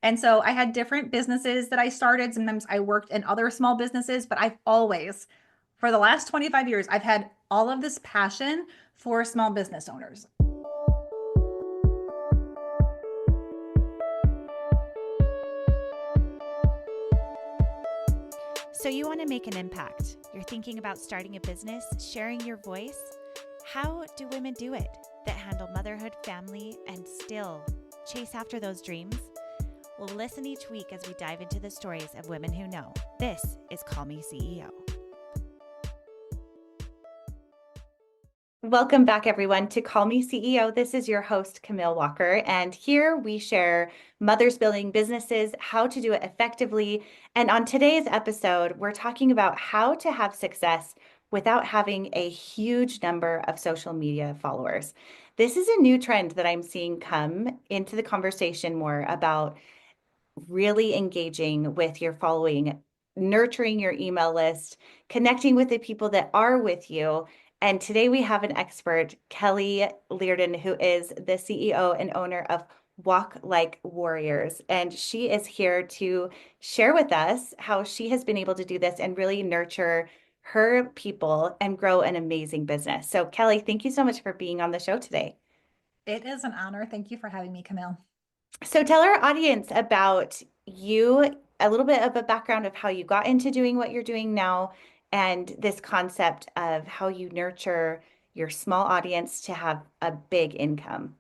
And so I had different businesses that I started. Sometimes I worked in other small businesses, but I've always, for the last 25 years, I've had all of this passion for small business owners. So you want to make an impact. You're thinking about starting a business, sharing your voice. How do women do it that handle motherhood, family, and still chase after those dreams? We'll listen each week as we dive into the stories of women who know. This is Call Me CEO. Welcome back, everyone, to Call Me CEO. This is your host, Camille Walker, and here we share mothers building businesses, how to do it effectively. And on today's episode, we're talking about how to have success without having a huge number of social media followers. This is a new trend that I'm seeing come into the conversation more about really engaging with your following, nurturing your email list, connecting with the people that are with you. And today we have an expert, Kelly Learden, who is the CEO and owner of Walk Like Warriors. And she is here to share with us how she has been able to do this and really nurture her people and grow an amazing business. So Kelly, thank you so much for being on the show today. It is an honor. Thank you for having me, Camille. So tell our audience about you, a little bit of a background of how you got into doing what you're doing now, and this concept of how you nurture your small audience to have a big income.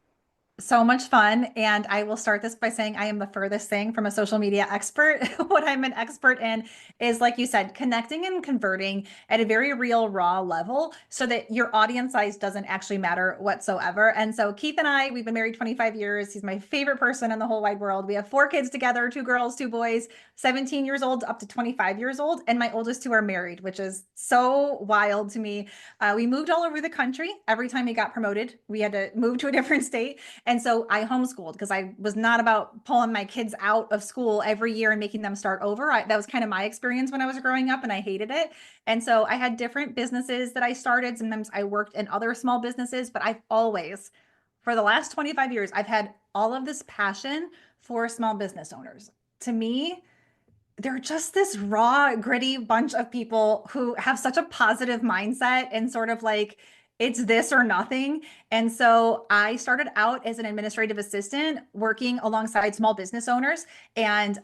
So much fun. And I will start this by saying I am the furthest thing from a social media expert. What I'm an expert in is, like you said, connecting and converting at a very real, raw level so that your audience size doesn't actually matter whatsoever. And so Keith and I, we've been married 25 years. He's my favorite person in the whole wide world. We have 4 kids together, 2 girls, 2 boys, 17 years old up to 25 years old. And my oldest 2 are married, which is so wild to me. We moved all over the country. Every time we got promoted, we had to move to a different state. And so I homeschooled because I was not about pulling my kids out of school every year and making them start over. That was kind of my experience when I was growing up, and I hated it. And so I had different businesses that I started. Sometimes I worked in other small businesses, but I've always, for the last 25 years, I've had all of this passion for small business owners. To me, they're just this raw, gritty bunch of people who have such a positive mindset and sort of like, it's this or nothing. And so I started out as an administrative assistant working alongside small business owners and,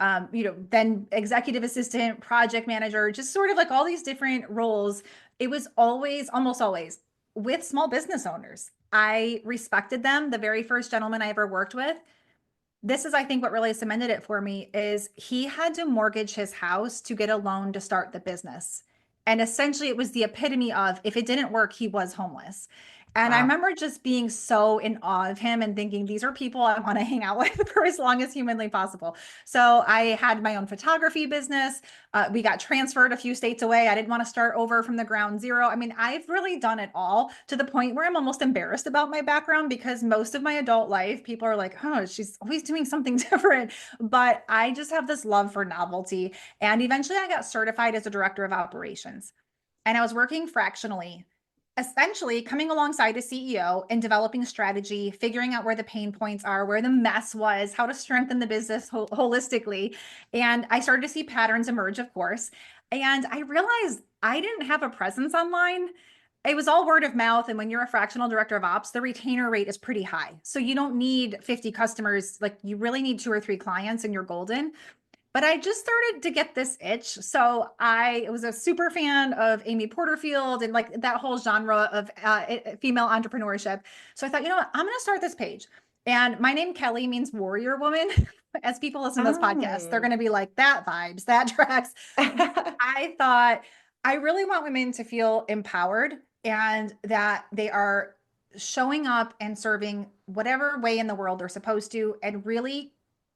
then executive assistant, project manager, just sort of like all these different roles. It was always, almost always with small business owners. I respected them. The very first gentleman I ever worked with, this is, I think, what really cemented it for me is he had to mortgage his house to get a loan to start the business. And essentially, it was the epitome of if it didn't work, he was homeless. And I Wow. remember just being so in awe of him and thinking, these are people I want to hang out with for as long as humanly possible. So I had my own photography business. We got transferred a few states away. I didn't want to start over from the ground zero. I mean, I've really done it all to the point where I'm almost embarrassed about my background because most of my adult life, people are like, oh, she's always doing something different. But I just have this love for novelty. And eventually I got certified as a director of operations. And I was working fractionally, essentially coming alongside a CEO and developing strategy, figuring out where the pain points are, where the mess was, how to strengthen the business holistically. And I started to see patterns emerge, of course. And I realized I didn't have a presence online. It was all word of mouth. And when you're a fractional director of ops, the retainer rate is pretty high. So you don't need 50 customers. Like you really need 2 or 3 clients and you're golden. But I just started to get this itch. So I was a super fan of Amy Porterfield and like that whole genre of female entrepreneurship. So I thought, you know what, I'm going to start this page. And my name, Kelly, means warrior woman. As people listen to this podcast, they're Oh. going to be like, that vibes, that tracks. I thought, I really want women to feel empowered and that they are showing up and serving whatever way in the world they're supposed to and really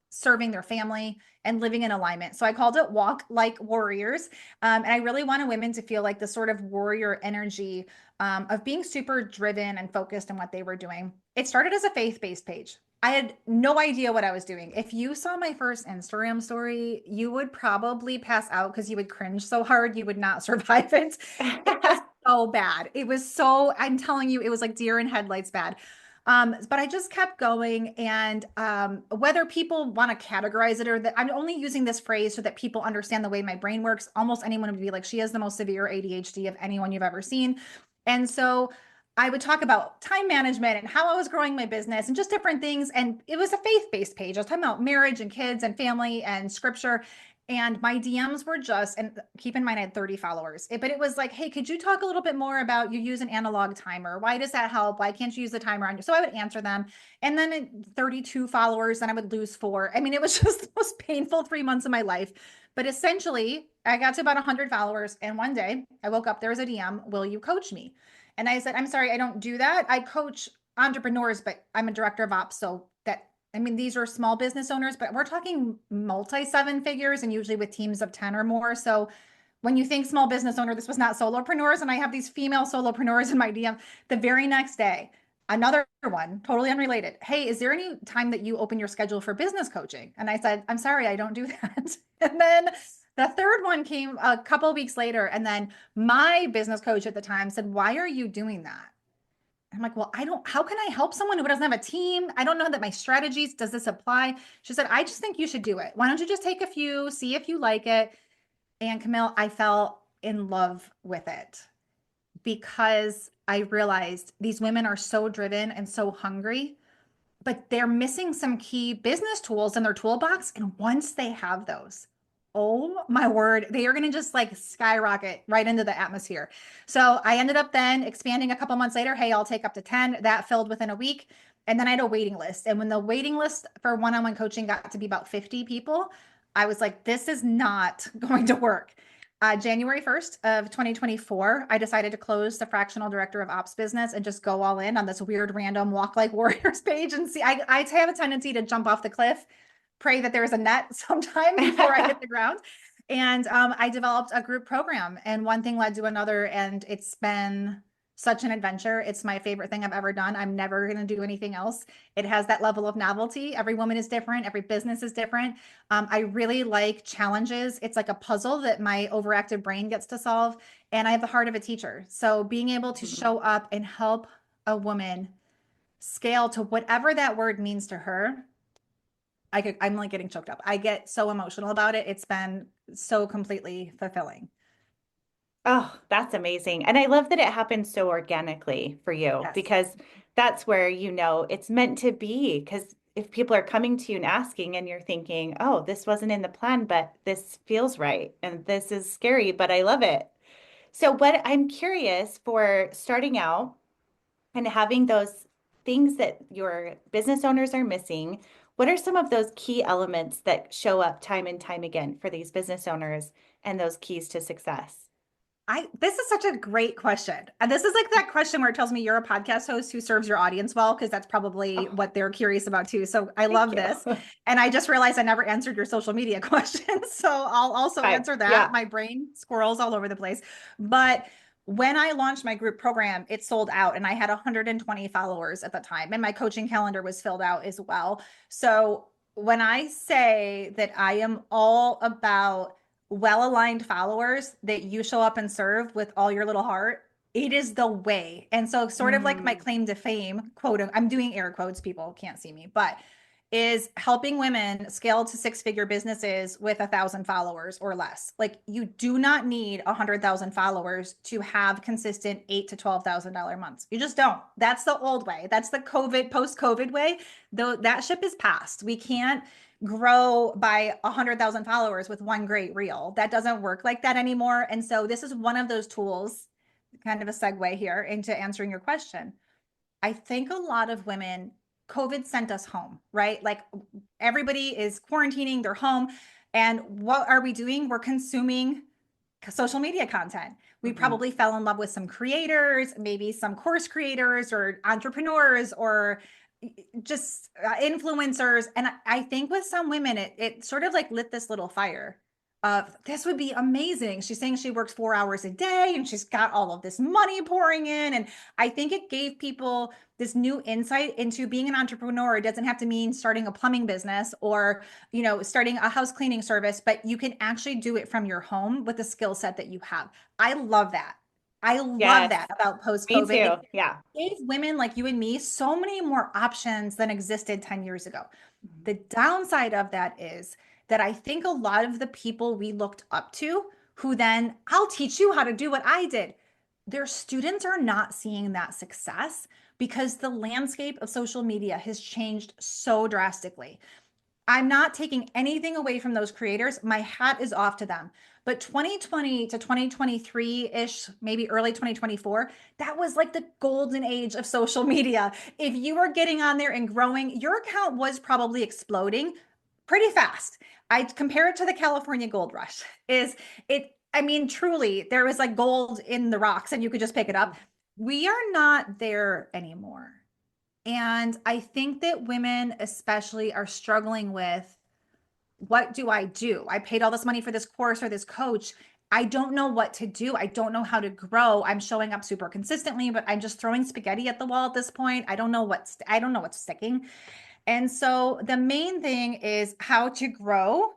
serving their family and living in alignment. So I called it Walk Like Warriors. And I really wanted women to feel like the sort of warrior energy of being super driven and focused on what they were doing. It started as a faith-based page. I had no idea what I was doing. If you saw my first Instagram story, you would probably pass out because you would cringe so hard you would not survive it. It was so bad. It was so, I'm telling you, it was like deer in headlights bad. But I just kept going. And whether people want to categorize it or that I'm only using this phrase so that people understand the way my brain works, almost anyone would be like, she has the most severe ADHD of anyone you've ever seen. And so I would talk about time management and how I was growing my business and just different things. And it was a faith-based page. I was talking about marriage and kids and family and scripture. And my DMs were just, and keep in mind, I had 30 followers, but it was like, hey, could you talk a little bit more about you use an analog timer? Why does that help? Why can't you use the timer on you? So I would answer them. And then at 32 followers, then I would lose four. I mean, it was just the most painful 3 months of my life. But essentially, I got to about 100 followers. And one day I woke up, there was a DM, will you coach me? And I said, I'm sorry, I don't do that. I coach entrepreneurs, but I'm a director of ops. So that, I mean, these are small business owners, but we're talking multi seven figures and usually with teams of 10 or more. So when you think small business owner, this was not solopreneurs. And I have these female solopreneurs in my DM. The very next day, another one, totally unrelated. Hey, is there any time that you open your schedule for business coaching? And I said, I'm sorry, I don't do that. And then the third one came a couple of weeks later. And then my business coach at the time said, why are you doing that? I'm like, well, how can I help someone who doesn't have a team? I don't know that my strategies, does this apply? She said, I just think you should do it. Why don't you just take a few, see if you like it? And Camille, I fell in love with it because I realized these women are so driven and so hungry, but they're missing some key business tools in their toolbox. And once they have those, oh my word, they are going to just like skyrocket right into the atmosphere. So I ended up then expanding a couple months later. Hey, I'll take up to 10. That filled within a week. And then I had a waiting list. And when the waiting list for one-on-one coaching got to be about 50 people, I was like, this is not going to work. January 1st of 2024, I decided to close the fractional director of ops business and just go all in on this weird random walk like warriors page and see. I have a tendency to jump off the cliff, pray that there's a net sometime before I hit the ground. And I developed a group program and one thing led to another. And it's been such an adventure. It's my favorite thing I've ever done. I'm never going to do anything else. It has that level of novelty. Every woman is different. Every business is different. I really like challenges. It's like a puzzle that my overactive brain gets to solve. And I have the heart of a teacher. So being able to show up and help a woman scale to whatever that word means to her, I'm like getting choked up. I get so emotional about it. It's been so completely fulfilling. Oh, that's amazing. And I love that it happened so organically for you Yes. because that's where you know it's meant to be. Because if people are coming to you and asking, and you're thinking, oh, this wasn't in the plan, but this feels right. And this is scary, but I love it. So, what I'm curious for starting out and having those things that your business owners are missing, what are some of those key elements that show up time and time again for these business owners and those keys to success? This is such a great question. And this is like that question where it tells me you're a podcast host who serves your audience well, because that's probably Oh, what they're curious about too. So I thank love you. this. And I just realized I never answered your social media question. So I'll also Hi. answer that. Yeah. My brain squirrels all over the place. But when I launched my group program, it sold out and I had 120 followers at the time. And my coaching calendar was filled out as well. So when I say that I am all about well-aligned followers that you show up and serve with all your little heart, it is the way. And so sort of like my Mm, claim to fame, quote, I'm doing air quotes, people can't see me, but is helping women scale to six-figure businesses with 1,000 followers or less. Like you do not need 100,000 followers to have consistent $8,000 to $12,000 months. You just don't. That's the old way. That's the COVID, post-COVID way. Though that ship is past. We can't grow by 100,000 followers with one great reel. That doesn't work like that anymore. And so this is one of those tools, kind of a segue here into answering your question. I think a lot of women, COVID sent us home, right? Like everybody is quarantining, they're home. And what are we doing? We're consuming social media content. We mhm. probably fell in love with some creators, maybe some course creators or entrepreneurs or just influencers. And I think with some women, it sort of like lit this little fire of this would be amazing. She's saying she works 4 hours a day and she's got all of this money pouring in. And I think it gave people this new insight into being an entrepreneur. It doesn't have to mean starting a plumbing business or, starting a house cleaning service, but you can actually do it from your home with the skill set that you have. I love that. I love Yes, that about me post-COVID. too. It Yeah. gave women like you and me so many more options than existed 10 years ago. Mhm. The downside of that is that I think a lot of the people we looked up to, who then, I'll teach you how to do what I did, their students are not seeing that success because the landscape of social media has changed so drastically. I'm not taking anything away from those creators. My hat is off to them. But 2020 to 2023-ish, maybe early 2024, that was like the golden age of social media. If you were getting on there and growing, your account was probably exploding pretty fast. I compare it to the California gold rush. Is it, I mean, truly, there was like gold in the rocks and you could just pick it up. We are not there anymore. And I think that women, especially, are struggling with, what do I do? I paid all this money for this course or this coach. I don't know what to do. I don't know how to grow. I'm showing up super consistently, but I'm just throwing spaghetti at the wall at this point. I don't know what's sticking. And so the main thing is how to grow,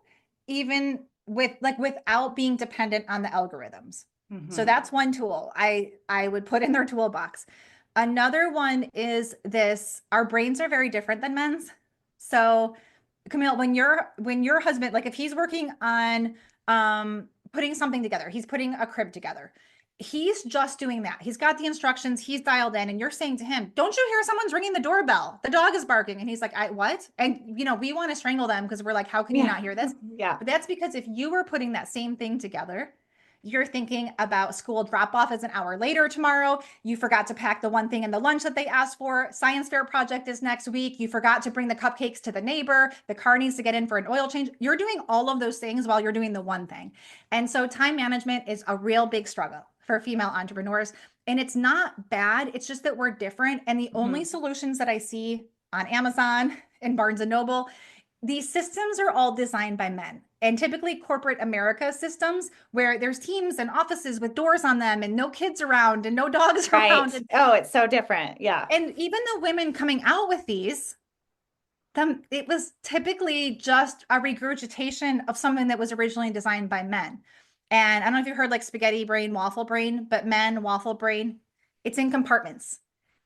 even with like without being dependent on the algorithms. So Mhm. that's one tool I would put in their toolbox. Another one is this, our brains are very different than men's. So Camille, when your husband, like if he's working on putting something together, he's putting a crib together. He's just doing that. He's got the instructions, he's dialed in, and you're saying to him, "Don't you hear someone's ringing the doorbell? The dog is barking." And he's like, "I what?" And we want to strangle them because we're like, "How can you Yeah. not hear this?" Yeah. But that's because if you were putting that same thing together, you're thinking about school drop off is an hour later tomorrow. You forgot to pack the one thing in the lunch that they asked for. Science fair project is next week. You forgot to bring the cupcakes to the neighbor. The car needs to get in for an oil change. You're doing all of those things while you're doing the one thing. And so time management is a real big struggle for female entrepreneurs. And it's not bad. It's just that we're different. And the only Mhm. solutions that I see on Amazon and Barnes and Noble, these systems are all designed by men, and typically corporate America systems where there's teams and offices with doors on them and no kids around and no dogs Right. around. And, Oh, it's so different. Yeah. and even the women coming out with these, it was typically just a regurgitation of something that was originally designed by men. And I don't know if you heard like spaghetti brain, waffle brain, but men, waffle brain, it's in compartments.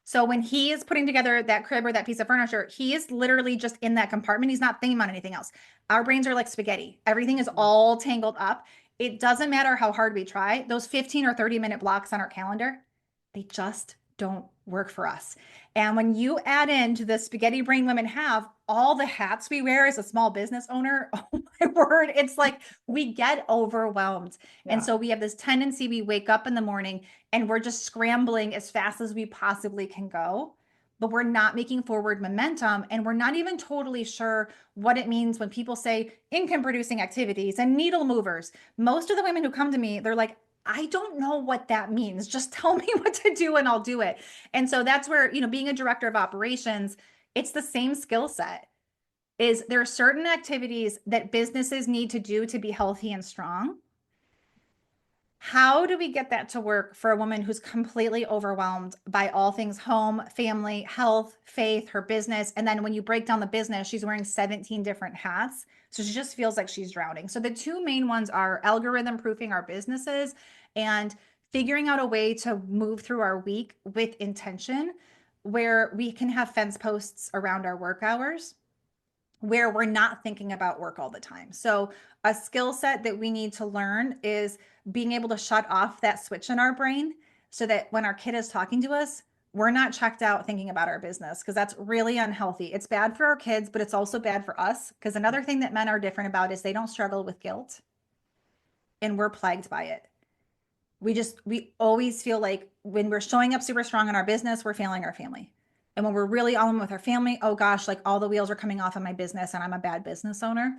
So when he is putting together that crib or that piece of furniture, he is literally just in that compartment. He's not thinking about anything else. Our brains are like spaghetti. Everything is Mhm. all tangled up. It doesn't matter how hard we try. Those 15 or 30-minute blocks on our calendar, they just don't work for us. And when you add into the spaghetti brain women have all the hats we wear as a small business owner, oh my word, it's like we get overwhelmed. And Yeah. so we have this tendency, we wake up in the morning and we're just scrambling as fast as we possibly can go, but we're not making forward momentum. And we're not even totally sure what it means when people say income producing activities and needle movers. Most of the women who come to me, they're like, I don't know what that means. Just tell me what to do and I'll do it. And so that's where, being a director of operations, it's the same skill set. Is there are certain activities that businesses need to do to be healthy and strong? How do we get that to work for a woman who's completely overwhelmed by all things home, family, health, faith, her business? And then when you break down the business, she's wearing 17 different hats. So she just feels like she's drowning. So the two main ones are algorithm proofing our businesses and figuring out a way to move through our week with intention, where we can have fence posts around our work hours, where we're not thinking about work all the time. So, a skill set that we need to learn is being able to shut off that switch in our brain so that when our kid is talking to us, we're not checked out thinking about our business, because that's really unhealthy. It's bad for our kids, but it's also bad for us. Because another thing that men are different about is they don't struggle with guilt, and we're plagued by it. We always feel like when we're showing up super strong in our business, we're failing our family. And when we're really all in with our family, oh gosh, like all the wheels are coming off of my business and I'm a bad business owner.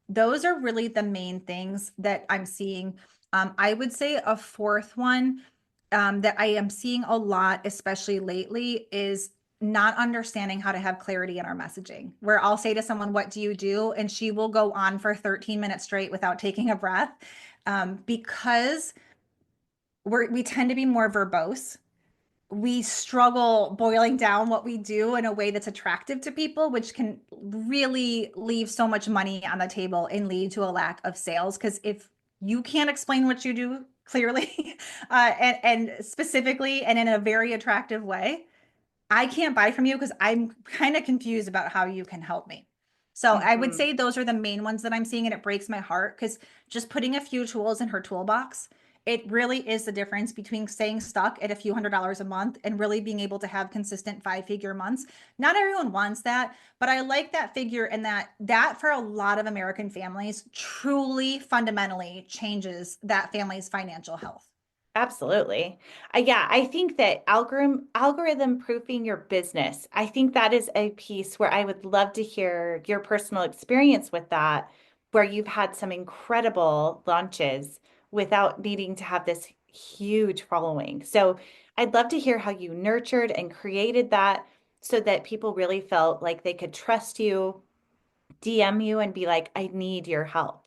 Those are really the main things that I'm seeing. I would say a fourth one that I am seeing a lot, especially lately, is not understanding how to have clarity in our messaging. Where I'll say to someone, "What do you do?" And she will go on for 13 minutes straight without taking a breath, because we tend to be more verbose. We struggle boiling down what we do in a way that's attractive to people, which can really leave so much money on the table and lead to a lack of sales. Because if you can't explain what you do clearly, and specifically and in a very attractive way, I can't buy from you because I'm kind of confused about how you can help me. So I would Mhm. say those are the main ones that I'm seeing, and it breaks my heart because just putting a few tools in her toolbox, it really is the difference between staying stuck at a few $100s a month and really being able to have consistent 5-figure months. Not everyone wants that, but I like that figure, and that for a lot of American families truly fundamentally changes that family's financial health. Absolutely. Yeah, I think that algorithm proofing your business, I think that is a piece where I would love to hear your personal experience with that, where you've had some incredible launches without needing to have this huge following. So I'd love to hear how you nurtured and created that so that people really felt like they could trust you, DM you, and be like, I need your help.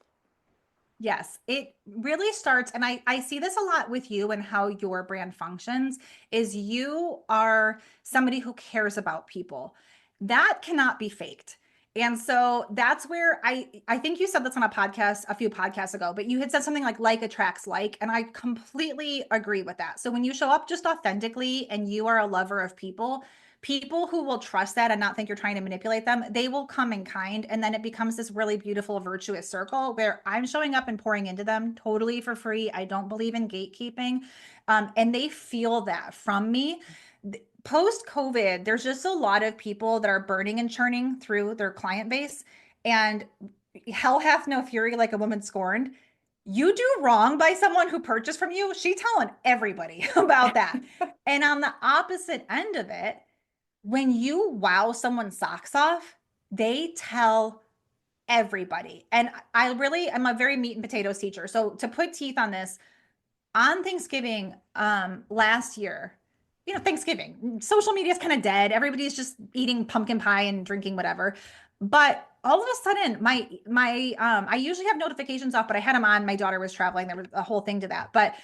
Yes, it really starts, and I see this a lot with you and how your brand functions, is you are somebody who cares about people. That cannot be faked. And so that's where I think you said this on a podcast a few podcasts ago, but you had said something like attracts like, and I completely agree with that. So when you show up just authentically and you are a lover of people, people who will trust that and not think you're trying to manipulate them, they will come in kind. And then it becomes this really beautiful, virtuous circle where I'm showing up and pouring into them totally for free. I don't believe in gatekeeping. And they feel that from me. Post COVID, there's just a lot of people that are burning and churning through their client base. And hell hath no fury like a woman scorned. You do wrong by someone who purchased from you, she telling everybody about that. And on the opposite end of it, when you wow someone's socks off, they tell everybody. And I really am a very meat and potatoes teacher. So to put teeth on this, on Thanksgiving last year, Thanksgiving, social media is kind of dead. Everybody's just eating pumpkin pie and drinking whatever. But all of a sudden, my I usually have notifications off, but I had them on. My daughter was traveling. There was a whole thing to that. But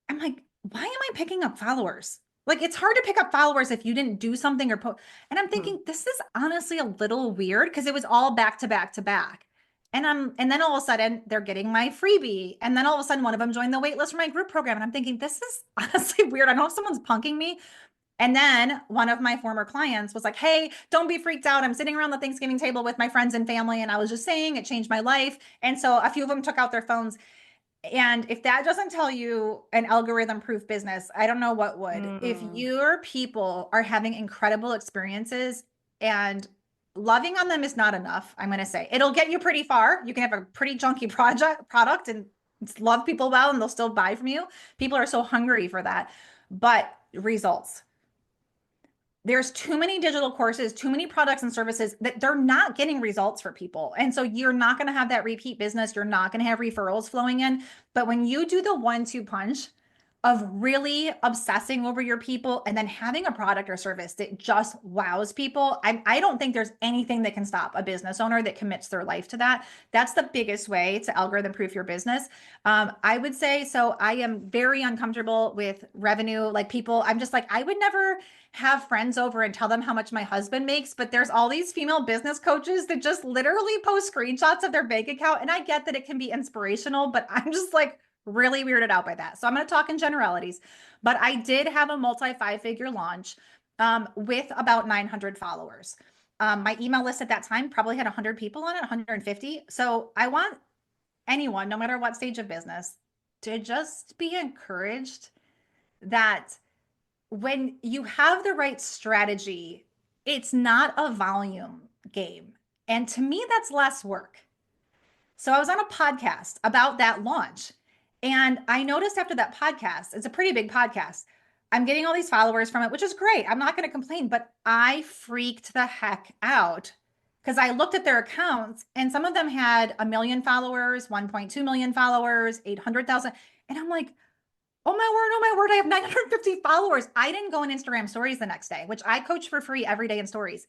I'm like, why am I picking up followers? Like, it's hard to pick up followers if you didn't do something or put. And I'm Hmm. thinking, this is honestly a little weird because it was all back to back to back. And then all of a sudden they're getting my freebie. And then all of a sudden one of them joined the waitlist for my group program. And I'm thinking, this is honestly weird. I don't know if someone's punking me. And then one of my former clients was like, hey, don't be freaked out. I'm sitting around the Thanksgiving table with my friends and family. And I was just saying it changed my life. And so a few of them took out their phones, and if that doesn't tell you an algorithm proof business, I don't know what would. If Mm. your people are having incredible experiences and loving on them is not enough, I'm going to say it'll get you pretty far. You can have a pretty junky product and love people well, and they'll still buy from you. People are so hungry for that. But results, there's too many digital courses, too many products and services that they're not getting results for people. And so you're not going to have that repeat business. You're not going to have referrals flowing in. But when you do the 1-2 punch of really obsessing over your people and then having a product or service that just wows people, I don't think there's anything that can stop a business owner that commits their life to that. That's the biggest way to algorithm proof your business. I would say, so I am very uncomfortable with revenue. Like people, I'm just like, I would never have friends over and tell them how much my husband makes, but there's all these female business coaches that just literally post screenshots of their bank account. And I get that it can be inspirational, but I'm just like really weirded out by that. So I'm going to talk in generalities, but I did have a multi 5-figure launch with about 900 followers. My email list at that time probably had 100 people on it, 150. So I want anyone, no matter what stage of business, to just be encouraged that when you have the right strategy, it's not a volume game. And to me, that's less work. So I was on a podcast about that launch. And I noticed after that podcast, it's a pretty big podcast. I'm getting all these followers from it, which is great. I'm not going to complain, but I freaked the heck out because I looked at their accounts and some of them had 1 million followers, 1.2 million followers, 800,000. And I'm like, oh my word, I have 950 followers. I didn't go on Instagram stories the next day, which I coach for free every day in stories.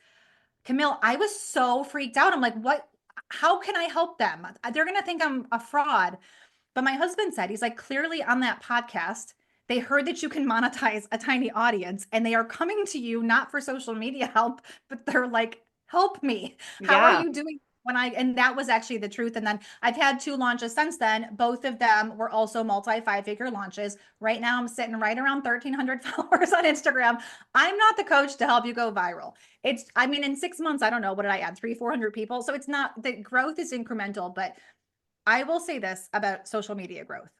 Camille, I was so freaked out. I'm like, what? How can I help them? They're going to think I'm a fraud. But my husband said, he's like, clearly on that podcast, they heard that you can monetize a tiny audience and they are coming to you not for social media help, but they're like, help me. How are Yeah. you doing? And that was actually the truth. And then I've had 2 launches since then. Both of them were also multi 5-figure launches. Right now I'm sitting right around 1,300 followers on Instagram. I'm not the coach to help you go viral. I mean, in 6 months, I don't know, what did I add? 400 people. So it's not, the growth is incremental, but I will say this about social media growth.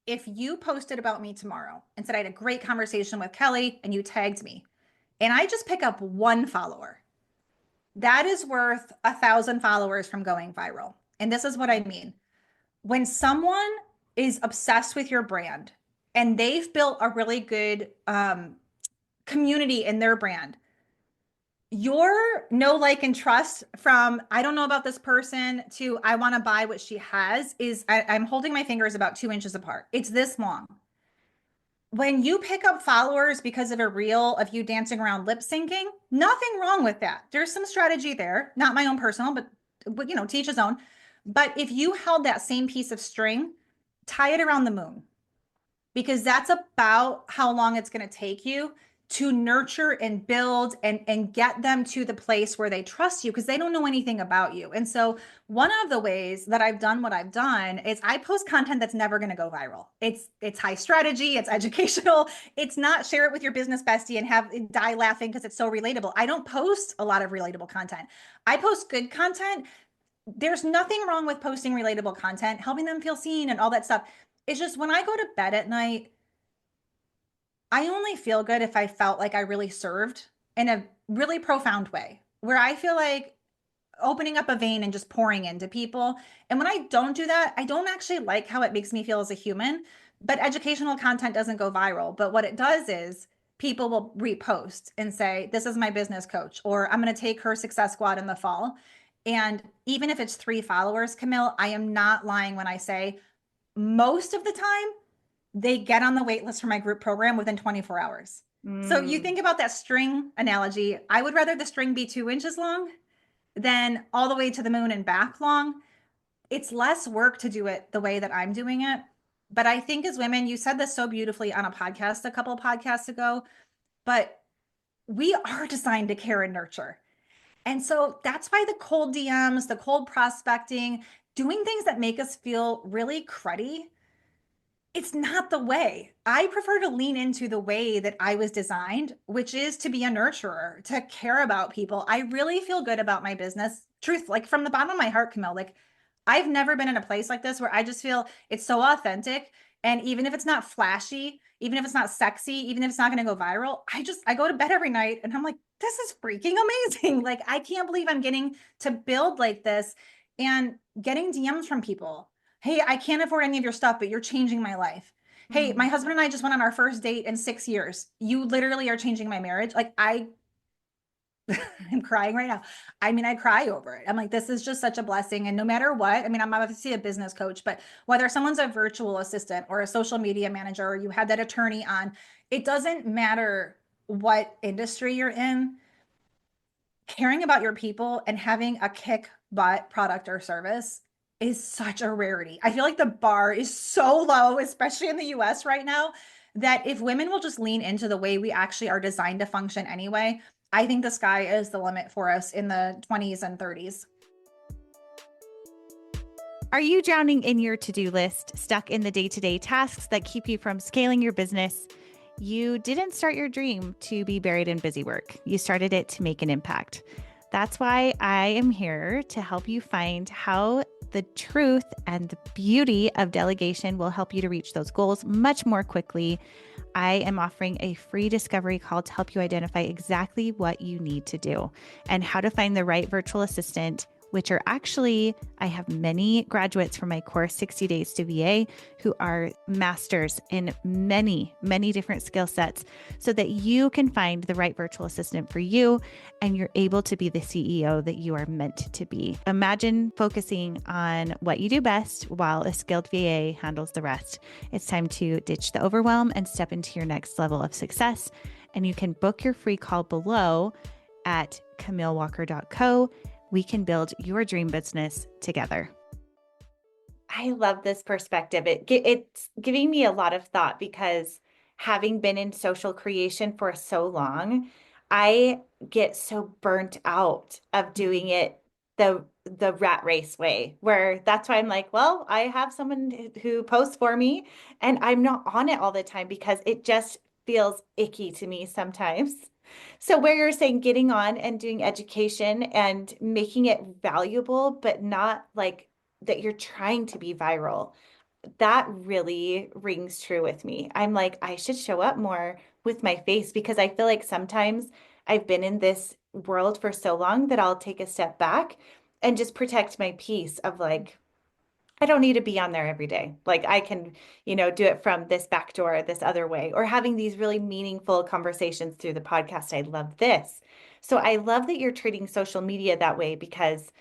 If you posted about me tomorrow and said I had a great conversation with Kelly and you tagged me, and I just pick up 1 follower, that is worth 1,000 followers from going viral. And this is what I mean. When someone is obsessed with your brand and they've built a really good community in their brand, your know, like, and trust from I don't know about this person to I want to buy what she has I'm holding my fingers about 2 inches apart. It's this long. When you pick up followers because of a reel of you dancing around lip syncing, nothing wrong with that. There's some strategy there, not my own personal, but to each his own. But if you held that same piece of string, tie it around the moon, because that's about how long it's going to take you to nurture and build and get them to the place where they trust you, because they don't know anything about you. And so one of the ways that I've done what I've done is I post content that's never going to go viral. It's high strategy, it's educational. It's not share it with your business bestie and have die laughing because it's so relatable. I don't post a lot of relatable content. I post good content. There's nothing wrong with posting relatable content, helping them feel seen and all that stuff. It's just when I go to bed at night, I only feel good if I felt like I really served in a really profound way, where I feel like opening up a vein and just pouring into people. And when I don't do that, I don't actually like how it makes me feel as a human. But educational content doesn't go viral. But what it does is people will repost and say, "This is my business coach," or "I'm going to take her success squad in the fall." And even if it's 3 followers, Camille, I am not lying when I say most of the time they get on the wait list for my group program within 24 hours. So you think about that string analogy. I would rather the string be 2 inches long than all the way to the moon and back long. It's less work to do it the way that I'm doing it. But I think as women, you said this so beautifully on a podcast a couple of podcasts ago, but we are designed to care and nurture. And so that's why the cold DMs, the cold prospecting, doing things that make us feel really cruddy, it's not the way. I prefer to lean into the way that I was designed, which is to be a nurturer, to care about people. I really feel good about my business. Truth, like from the bottom of my heart, Camille, like I've never been in a place like this where I just feel it's so authentic. And even if it's not flashy, even if it's not sexy, even if it's not going to go viral, I go to bed every night and I'm like, this is freaking amazing. Like, I can't believe I'm getting to build like this and getting DMs from people. "Hey, I can't afford any of your stuff, but you're changing my life. Hey, my husband and I just went on our first date in 6 years. You literally are changing my marriage." Like I'm crying right now. I mean, I cry over it. I'm like, this is just such a blessing. And no matter what, I mean, I'm obviously a business coach, but whether someone's a virtual assistant or a social media manager, or you had that attorney on, it doesn't matter what industry you're in. Caring about your people and having a kick butt product or service is such a rarity. I feel like the bar is so low, especially in the US right now, that if women will just lean into the way we actually are designed to function anyway, I think the sky is the limit for us in the 20s and 30s. Are you drowning in your to-do list, stuck in the day-to-day tasks that keep you from scaling your business? You didn't start your dream to be buried in busy work. You started it to make an impact. That's why I am here to help you find how the truth and the beauty of delegation will help you to reach those goals much more quickly. I am offering a free discovery call to help you identify exactly what you need to do and how to find the right virtual assistant, which are actually, I have many graduates from my course, 60 Days to VA, who are masters in many, many different skill sets so that you can find the right virtual assistant for you and you're able to be the CEO that you are meant to be. Imagine focusing on what you do best while a skilled VA handles the rest. It's time to ditch the overwhelm and step into your next level of success. And you can book your free call below at camillewalker.co. We can build your dream business together. I love this perspective. It's giving me a lot of thought because having been in social creation for so long, I get so burnt out of doing it the rat race way, where that's why I'm like, well, I have someone who posts for me and I'm not on it all the time because it just feels icky to me sometimes. So where you're saying getting on and doing education and making it valuable, but not like that you're trying to be viral, that really rings true with me. I'm like, I should show up more with my face because I feel like sometimes I've been in this world for so long that I'll take a step back and just protect my peace of like, I don't need to be on there every day. Like I can, do it from this back door, this other way, or having these really meaningful conversations through the podcast. I love this. So I love that you're treating social media that way because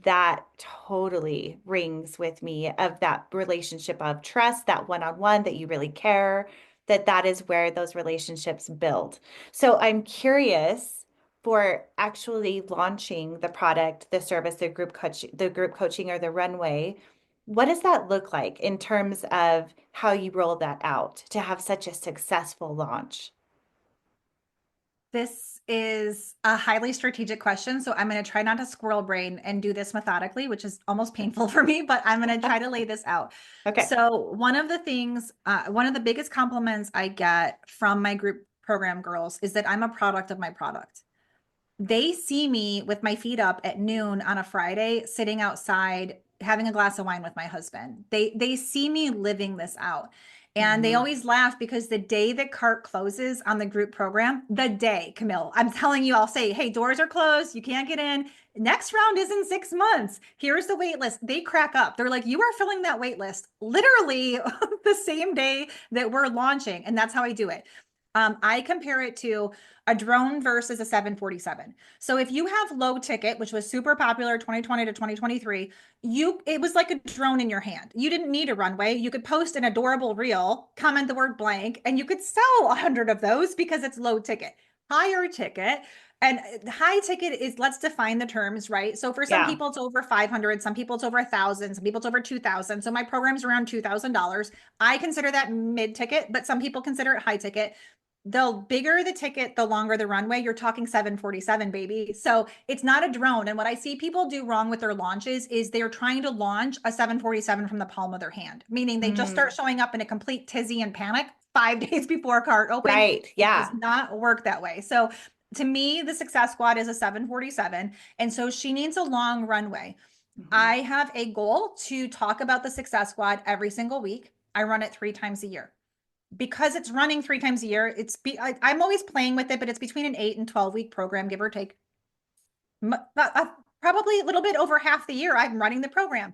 that totally rings with me of that relationship of trust, that one-on-one that you really care, that is where those relationships build. So I'm curious for actually launching the product, the service, the group coaching or the runway, what does that look like in terms of how you roll that out to have such a successful launch? This is a highly strategic question. So I'm going to try not to squirrel brain and do this methodically, which is almost painful for me, but I'm going to try to lay this out. Okay. So one of the things, one of the biggest compliments I get from my group program girls is that I'm a product of my product. They see me with my feet up at noon on a Friday, sitting outside having a glass of wine with my husband. They see me living this out. And they Mhm. always laugh because the day that cart closes on the group program, the day, Camille, I'm telling you, I'll say, hey, doors are closed. You can't get in. Next round is in 6 months. Here's the wait list. They crack up. They're like, you are filling that wait list literally the same day that we're launching. And that's how I do it. I compare it to a drone versus a 747. So if you have low ticket, which was super popular 2020 to 2023, it was like a drone in your hand. You didn't need a runway. You could post an adorable reel, comment the word blank, and you could sell 100 of those because it's low ticket. Higher ticket, and high ticket is, let's define the terms, right? So for some Yeah. people it's over 500, some people it's over 1,000, some people it's over 2,000. So my program's around $2,000. I consider that mid ticket, but some people consider it high ticket. The bigger the ticket, the longer the runway. You're talking 747, baby. So it's not a drone. And what I see people do wrong with their launches is they're trying to launch a 747 from the palm of their hand, meaning they just start Mm, showing up in a complete tizzy and panic 5 days before a cart open. right. It does Yeah. not work that way. So to me, the Success Squad is a 747. And so she needs a long runway. Mhm. I have a goal to talk about the Success Squad every single week. I run it 3 times a year because it's running 3 times a year. I'm always playing with it, but it's between an 8 and 12 week program, give or take. Probably a little bit over half the year I'm running the program.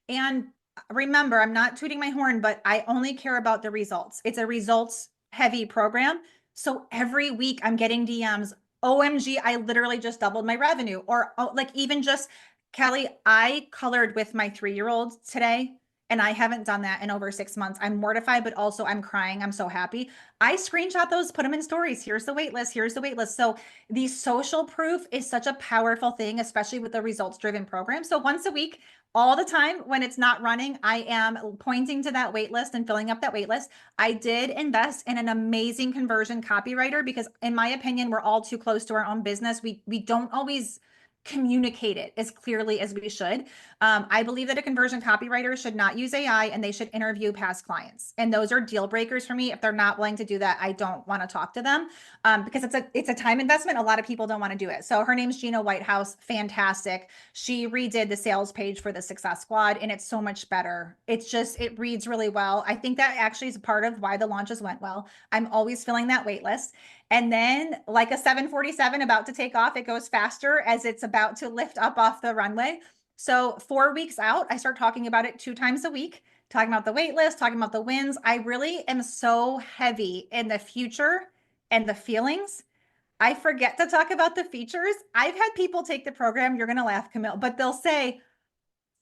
And remember, I'm not tooting my horn, but I only care about the results. It's a results heavy program. So every week I'm getting DMs. OMG, I literally just doubled my revenue. Or like even just Kelly, I colored with my 3-year-old today. And I haven't done that in over 6 months. I'm mortified, but also I'm crying. I'm so happy. I screenshot those, put them in stories. Here's the wait list. Here's the wait list. So the social proof is such a powerful thing, especially with the results driven program. So once a week, all the time when it's not running, I am pointing to that wait list and filling up that wait list. I did invest in an amazing conversion copywriter because in my opinion, we're all too close to our own business. We don't always communicate it as clearly as we should. I believe that a conversion copywriter should not use AI and they should interview past clients. And those are deal breakers for me. If they're not willing to do that, I don't want to talk to them because it's a time investment. A lot of people don't want to do it. So her name's Gina Whitehouse. Fantastic. She redid the sales page for the Success Squad and it's so much better. It reads really well. I think that actually is part of why the launches went well. I'm always filling that wait list. And then, like a 747 about to take off, it goes faster as it's about to lift up off the runway. So 4 weeks out, I start talking about it 2 times a week, talking about the wait list, talking about the wins. I really am so heavy in the future and the feelings. I forget to talk about the features. I've had people take the program, you're going to laugh, Camille, but they'll say,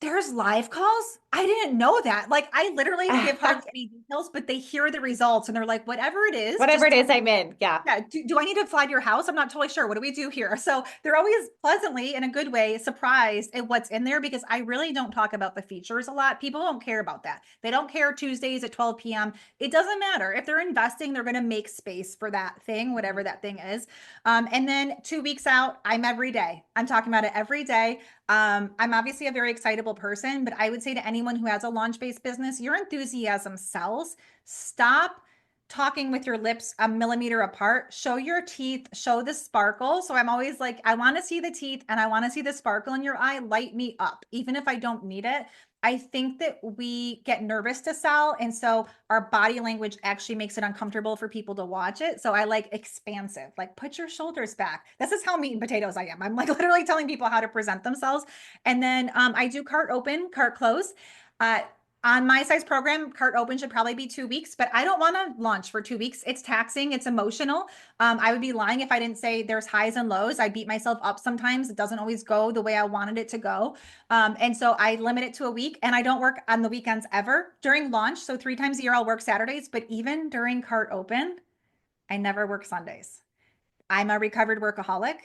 there's live calls. I didn't know that. Like, I literally give hardly any details, but they hear the results and they're like, whatever it is, Whatever just it tell is I'm in. Yeah. yeah. Do I need to fly to your house? I'm not totally sure. What do we do here? So they're always pleasantly, in a good way, surprised at what's in there because I really don't talk about the features a lot. People don't care about that. They don't care Tuesdays at 12 p.m. It doesn't matter. If they're investing, they're going to make space for that thing, whatever that thing is. And then 2 weeks out, I'm every day. I'm talking about it every day. I'm obviously a very excitable person, but I would say to anyone who has a launch-based business, your enthusiasm sells. Stop talking with your lips a millimeter apart. Show your teeth, show the sparkle. So I'm always like, I want to see the teeth and I want to see the sparkle in your eye. Light me up, even if I don't need it. I think that we get nervous to sell. And so our body language actually makes it uncomfortable for people to watch it. So I like expansive, like put your shoulders back. This is how meat and potatoes I am. I'm like literally telling people how to present themselves. And then I do cart open, cart close. Uh, on my size program, cart open should probably be 2 weeks, but I don't want to launch for 2 weeks. It's taxing, it's emotional. I would be lying if I didn't say there's highs and lows. I beat myself up sometimes. It doesn't always go the way I wanted it to go. And so I limit it to a week and I don't work on the weekends ever during launch. So 3 times a year, I'll work Saturdays, but even during cart open, I never work Sundays. I'm a recovered workaholic.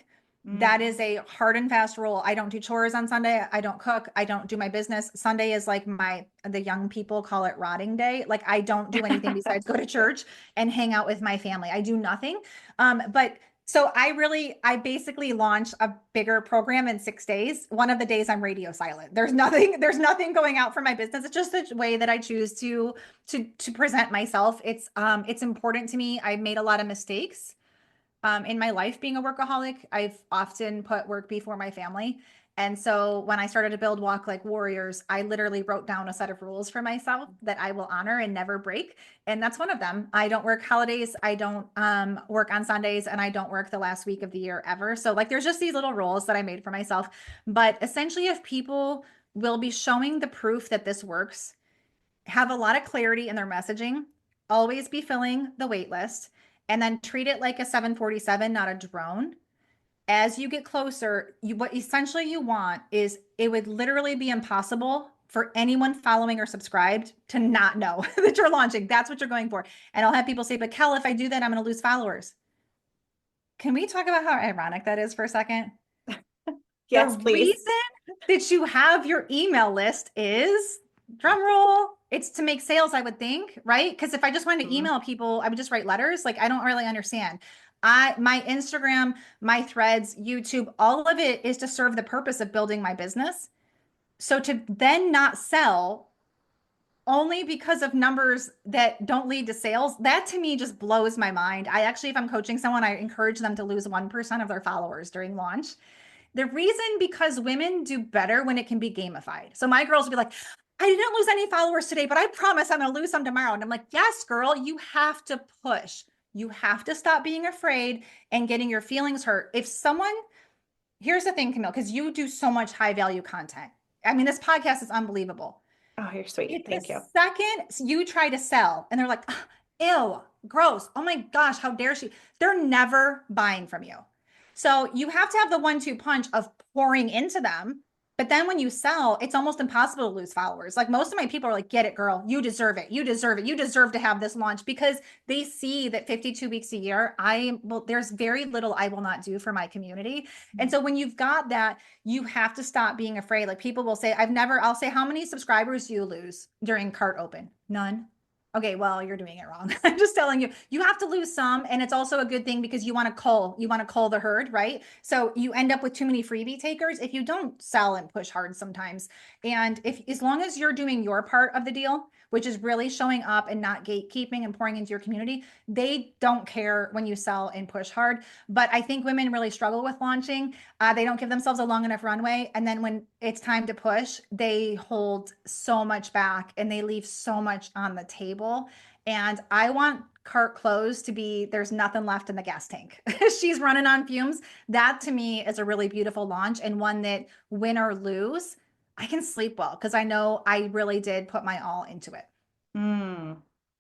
That is a hard and fast rule. I don't do chores on Sunday. I don't cook. I don't do my business. Sunday is like the young people call it rotting day. Like I don't do anything besides go to church and hang out with my family. I do nothing. But so I basically launched a bigger program in 6 days. One of the days I'm radio silent. There's nothing going out for my business. It's just the way that I choose to present myself. It's important to me. I made a lot of mistakes in my life being a workaholic. I've often put work before my family. And so when I started to build Walk Like Warriors, I literally wrote down a set of rules for myself that I will honor and never break. And that's one of them. I don't work holidays. I don't work on Sundays, and I don't work the last week of the year ever. So like there's just these little rules that I made for myself. But essentially, if people will be showing the proof that this works, have a lot of clarity in their messaging, always be filling the wait list, and then treat it like a 747, not a drone. As you get closer, what essentially you want is it would literally be impossible for anyone following or subscribed to not know that you're launching. That's what you're going for. And I'll have people say, but Kel, if I do that, I'm going to lose followers. Can we talk about how ironic that is for a second? Yes, The please. reason that you have your email list is, drum roll, it's to make sales, I would think, right? Because if I just wanted to email people, I would just write letters. Like I don't really understand. My Instagram, my threads, YouTube, all of it is to serve the purpose of building my business. So to then not sell only because of numbers that don't lead to sales, that to me just blows my mind. I actually, if I'm coaching someone, I encourage them to lose 1% of their followers during launch. The reason, because women do better when it can be gamified. So my girls will be like, I didn't lose any followers today, but I promise I'm going to lose some tomorrow. And I'm like, yes, girl, you have to push. You have to stop being afraid and getting your feelings hurt. If someone, here's the thing, Camille, because you do so much high value content. I mean, this podcast is unbelievable. Oh, you're sweet. If Thank the you. second you try to sell and they're like, ew, gross. Oh my gosh, how dare she? They're never buying from you. So you have to have the 1-2 punch of pouring into them. But then when you sell, it's almost impossible to lose followers. Like most of my people are like, get it, girl. You deserve it. You deserve it. You deserve to have this launch because they see that 52 weeks a year, there's very little I will not do for my community. And so when you've got that, you have to stop being afraid. Like people will say, I'll say, how many subscribers do you lose during cart open? None. Okay, well, you're doing it wrong. I'm just telling you, you have to lose some. And it's also a good thing because you want to cull the herd, right? So you end up with too many freebie takers if you don't sell and push hard sometimes. And as long as you're doing your part of the deal, which is really showing up and not gatekeeping and pouring into your community, they don't care when you sell and push hard. But I think women really struggle with launching. They don't give themselves a long enough runway. And then when it's time to push, they hold so much back and they leave so much on the table. And I want cart closed to be, there's nothing left in the gas tank. She's running on fumes. That to me is a really beautiful launch, and one that win or lose, I can sleep well because I know I really did put my all into it.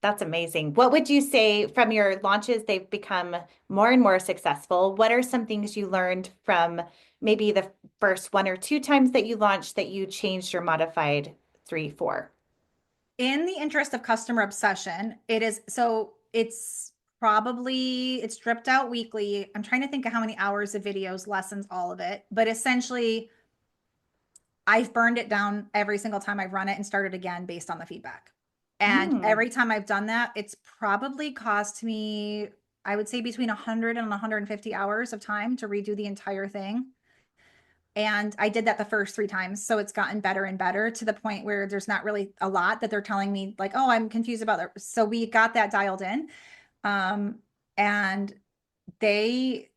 That's amazing. What would you say from your launches? They've become more and more successful. What are some things you learned from maybe the first 1 or 2 times that you launched that you changed or modified 3, 4? In the interest of customer obsession, it's dripped out weekly. I'm trying to think of how many hours of videos, lessons, all of it. But essentially, I've burned it down every single time I've run it and started again based on the feedback. And Mm. every time I've done that, it's probably cost me, I would say, between 100 and 150 hours of time to redo the entire thing. And I did that the first 3 times. So it's gotten better and better to the point where there's not really a lot that they're telling me, like, oh, I'm confused about that. So we got that dialed in. Um, and they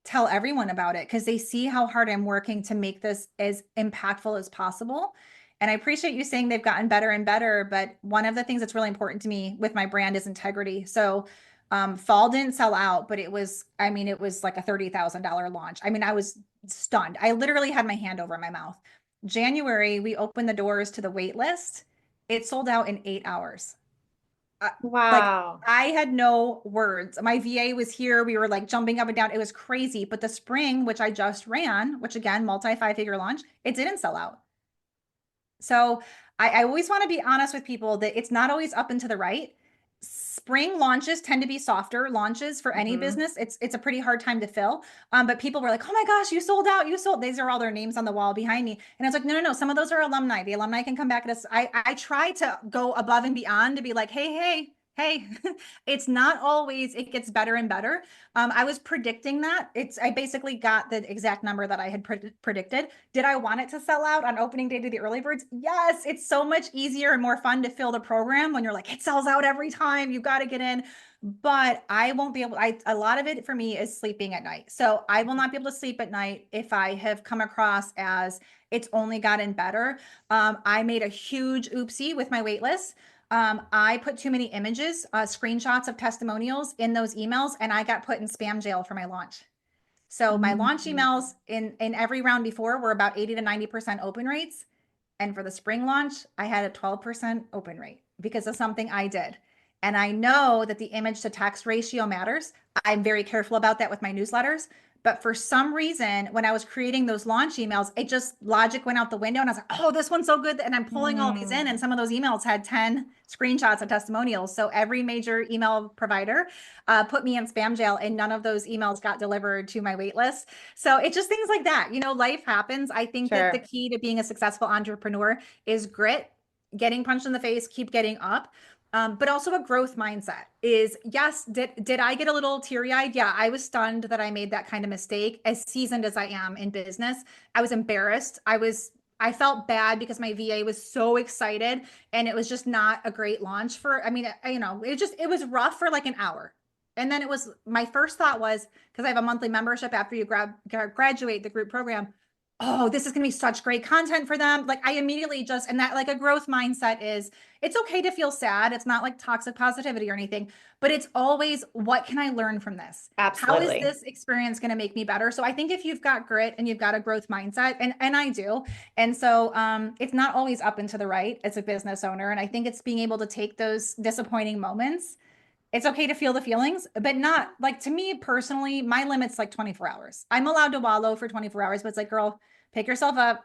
tell everyone about it because they see how hard I'm working to make this as impactful as possible. And I appreciate you saying they've gotten better and better. But one of the things that's really important to me with my brand is integrity. So fall didn't sell out, but it was like a $30,000 launch. I mean, I was stunned. I literally had my hand over my mouth. January, we opened the doors to the wait list. It sold out in 8 hours. uh, like Wow. I had no words. My VA was here. We were like jumping up and down. It was crazy. But the spring, which I just ran, which again, multi 5-figure launch, it didn't sell out. So I always want to be honest with people that it's not always up and to the right. Spring launches tend to be softer launches for any Hmm. business. It's a pretty hard time to fill. But people were like, "Oh my gosh, you sold out! You sold." These are all their names on the wall behind me, and I was like, "No, no, no. Some of those are alumni. The alumni can come back at us." I try to go above and beyond to be like, "Hey, hey, hey." It's not always. It gets better and better. I was predicting that. I basically got the exact number that I had predicted. Did I want it to sell out on opening day to the early birds? Yes, it's so much easier and more fun to fill the program when you're like, it sells out every time. You've got to get in. But I won't be able, a lot of it for me is sleeping at night. So I will not be able to sleep at night if I have come across as it's only gotten better. I made a huge oopsie with my wait list. I put too many images, screenshots of testimonials in those emails, and I got put in spam jail for my launch. So my launch Mm. emails in every round before were about 80 to 90% open rates. And for the spring launch, I had a 12% open rate because of something I did. And I know that the image to text ratio matters. I'm very careful about that with my newsletters. But for some reason, when I was creating those launch emails, it just logic went out the window. And I was like, oh, this one's so good. And I'm pulling all these in. And Mm. some of those emails had 10 screenshots of testimonials. So every major email provider put me in spam jail, and none of those emails got delivered to my wait list. So it's just things like that. Life happens. I think that the Sure. key to being a successful entrepreneur is grit, getting punched in the face, keep getting up. But also a growth mindset is yes, did I get a little teary-eyed? Yeah, I was stunned that I made that kind of mistake. As seasoned as I am in business, I was embarrassed. I felt bad because my VA was so excited and it was just not a great launch for, I mean, it was rough for like an hour. And then my first thought was, because I have a monthly membership after you graduate the group program, oh, this is going to be such great content for them. Like I immediately and that like a growth mindset is it's okay to feel sad. It's not like toxic positivity or anything, but it's always, what can I learn from this? How is Absolutely. this experience going to make me better? So I think if you've got grit and you've got a growth mindset, and I do, and so it's not always up and to the right as a business owner. And I think it's being able to take those disappointing moments. It's okay to feel the feelings, but not like, to me personally, my limit's like 24 hours. I'm allowed to wallow for 24 hours, but it's like, girl, pick yourself up.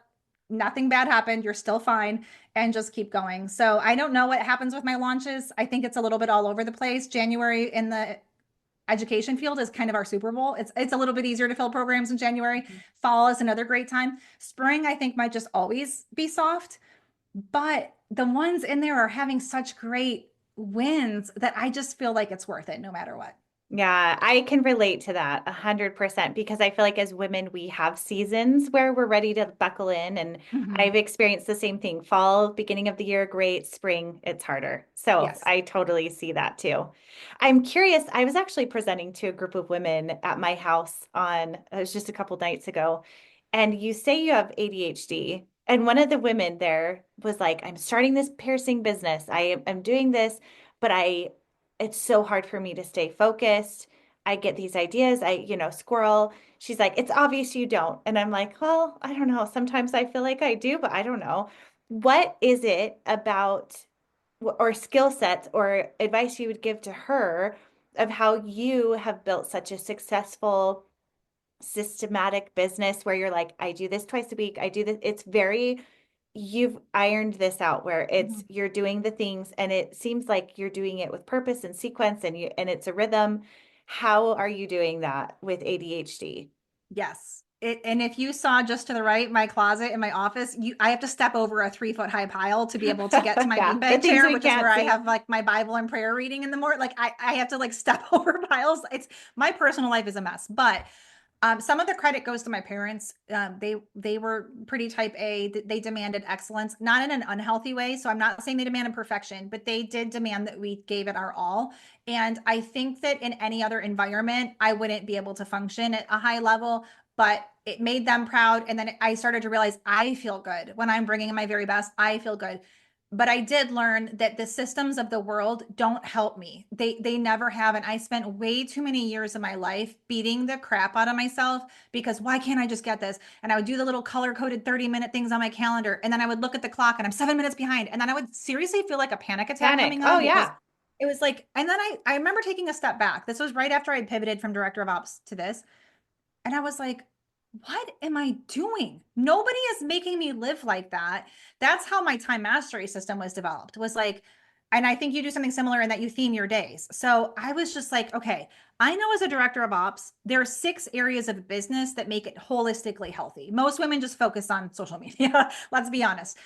Nothing bad happened. You're still fine, and just keep going. So I don't know what happens with my launches. I think it's a little bit all over the place. January in the education field is kind of our Super Bowl. It's a little bit easier to fill programs in January. Fall is another great time. Spring, I think, might just always be soft, but the ones in there are having such great wins that I just feel like it's worth it no matter what. Yeah, I can relate to that 100% because I feel like as women, we have seasons where we're ready to buckle in. And I've Mhm. experienced the same thing. Fall, beginning of the year, great. Spring, it's harder. So Yes. I totally see that too. I'm curious. I was actually presenting to a group of women at my house it was just a couple nights ago. And you say you have ADHD. And one of the women there was like, I'm starting this piercing business. I'm doing this, but it's so hard for me to stay focused. I get these ideas, squirrel. She's like, it's obvious you don't. And I'm like, well, I don't know. Sometimes I feel like I do, but I don't know. What is it about or skill sets or advice you would give to her of how you have built such a successful, systematic business where you're like, I do this twice a week. I do this. It's very you've ironed this out where Mhm. you're doing the things and it seems like you're doing it with purpose and sequence and it's a rhythm. How are you doing that with ADHD? Yes. And if you saw just to the right, my closet in my office, I have to step over a 3 foot high pile to be able to get to my Yeah, the beanbag things chair, we which is where can't I see. have like my Bible and prayer reading in the morning. Like I have to like step over piles. It's my personal life is a mess, but some of the credit goes to my parents. They were pretty type A. They demanded excellence, not in an unhealthy way. So I'm not saying they demanded perfection, but they did demand that we gave it our all. And I think that in any other environment, I wouldn't be able to function at a high level. But it made them proud. And then I started to realize I feel good when I'm bringing in my very best. I feel good. But I did learn that the systems of the world don't help me. They never have. And I spent way too many years of my life beating the crap out of myself because why can't I just get this? And I would do the little color-coded 30-minute things on my calendar. And then I would look at the clock and I'm 7 minutes behind. And then I would seriously feel like a panic attack Panic. coming Oh on because yeah. it was like, and then I remember taking a step back. This was right after I pivoted from director of ops to this. And I was like, what am I doing? Nobody is making me live like that. That's how my time mastery system was developed, was like, and I think you do something similar in that you theme your days. So I was just like, okay, I know as a director of ops, there are 6 areas of business that make it holistically healthy. Most women just focus on social media, let's be honest.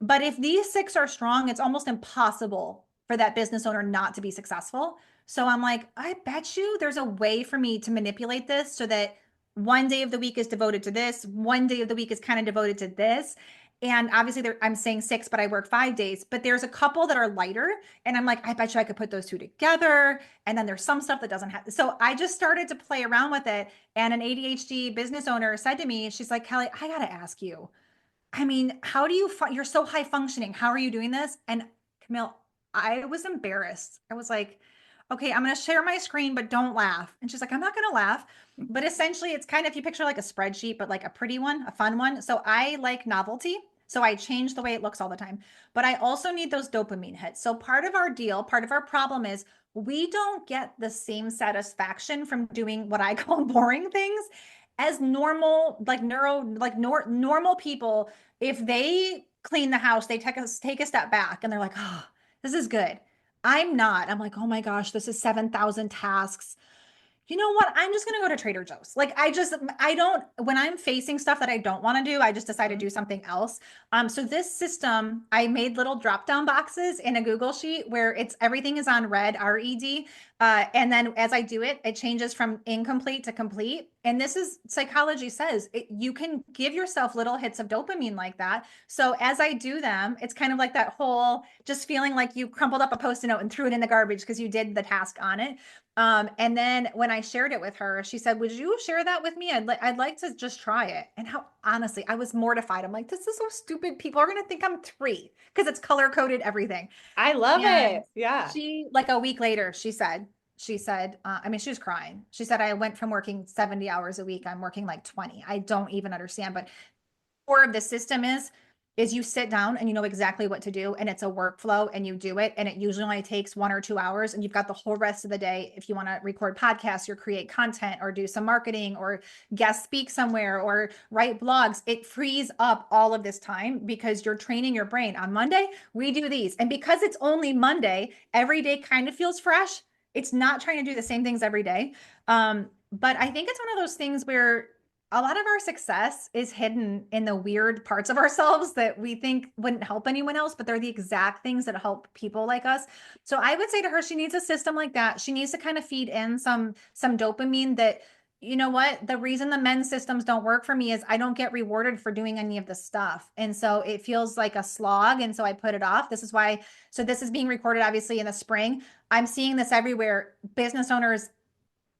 But if these 6 are strong, it's almost impossible for that business owner not to be successful. So I'm like, I bet you there's a way for me to manipulate this so that one day of the week is devoted to this, one day of the week is kind of devoted to this. And obviously, I'm saying 6, but I work 5 days. But there's a couple that are lighter. And I'm like, I bet you I could put those two together. And then there's some stuff that doesn't have. So I just started to play around with it. And an ADHD business owner said to me, she's like, Kelly, I got to ask you. I mean, how do you, you're so high functioning. How are you doing this? And Camille, I was embarrassed. I was like, okay, I'm going to share my screen, but don't laugh. And she's like, I'm not going to laugh. But essentially, it's kind of, if you picture like a spreadsheet, but like a pretty one, a fun one. So I like novelty. So I change the way it looks all the time. But I also need those dopamine hits. So part of our deal, part of our problem is we don't get the same satisfaction from doing what I call boring things as normal, like normal people. If they clean the house, they take a step back and they're like, oh, this is good. I'm not. I'm like, oh my gosh, this is 7,000 tasks. You know what? I'm just going to go to Trader Joe's. Like I don't, when I'm facing stuff that I don't want to do, I just decide to Mhm. do something else. So this system, I made little drop down boxes in a Google sheet where everything is on red, RED. And then as I do it, it changes from incomplete to complete. And this is psychology says you can give yourself little hits of dopamine like that. So as I do them, it's kind of like that whole just feeling like you crumpled up a post-it note and threw it in the garbage because you did the task on it. And then when I shared it with her, she said, would you share that with me? I'd like to just try it. And how honestly, I was mortified. I'm like, this is so stupid. People are going to think I'm 3 because it's color coded everything. I love And it. Yeah. she, like a week later, I mean, she was crying. She said, I went from working 70 hours a week. I'm working like 20. I don't even understand, but core of the system is you sit down and you know exactly what to do and it's a workflow and you do it and it usually only takes 1 or 2 hours and you've got the whole rest of the day if you want to record podcasts or create content or do some marketing or guest speak somewhere or write blogs. It frees up all of this time because you're training your brain. On Monday we do these, and because it's only Monday, every day kind of feels fresh. It's not trying to do the same things every day. But I think it's one of those things where a lot of our success is hidden in the weird parts of ourselves that we think wouldn't help anyone else, but they're the exact things that help people like us. So I would say to her, she needs a system like that. She needs to kind of feed in some dopamine that, you know what, the reason the men's systems don't work for me is I don't get rewarded for doing any of the stuff. And so it feels like a slog. And so I put it off. This is why, so this is being recorded obviously in the spring. I'm seeing this everywhere. Business owners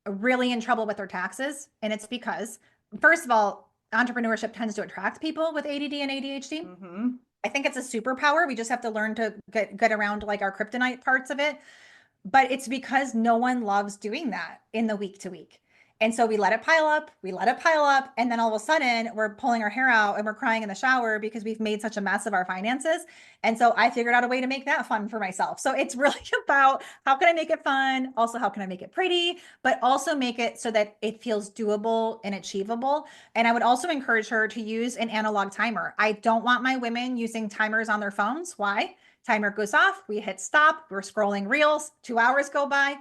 really in trouble with their taxes. And it's because, first of all, entrepreneurship tends to attract people with ADD and ADHD. Hmm. I think it's a superpower. We just have to learn to get around like our kryptonite parts of it. But it's because no one loves doing that in the week to week. And so we let it pile up, we let it pile up, and then all of a sudden we're pulling our hair out and we're crying in the shower because we've made such a mess of our finances. And so I figured out a way to make that fun for myself. So it's really about how can I make it fun? Also, how can I make it pretty, but also make it so that it feels doable and achievable. And I would also encourage her to use an analog timer. I don't want my women using timers on their phones. Why? Timer goes off, we hit stop, we're scrolling reels, 2 hours go by.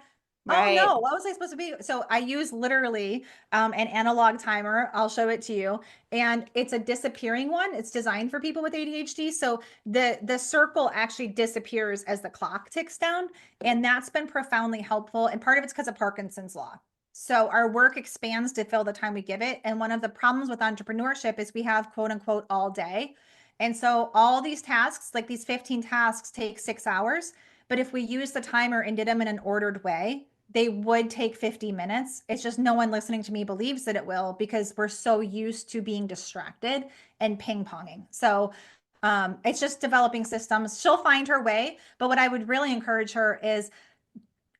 Oh Right. no, what was I supposed to be? So I use literally an analog timer. I'll show it to you. And it's a disappearing one. It's designed for people with ADHD. So the circle actually disappears as the clock ticks down. And that's been profoundly helpful. And part of it's because of Parkinson's law. So our work expands to fill the time we give it. And one of the problems with entrepreneurship is we have quote unquote all day. And so all these tasks, like these 15 tasks, take 6 hours. But if we use the timer and did them in an ordered way, they would take 50 minutes. It's just no one listening to me believes that it will because we're so used to being distracted and ping ponging. So it's just developing systems. She'll find her way. But what I would really encourage her is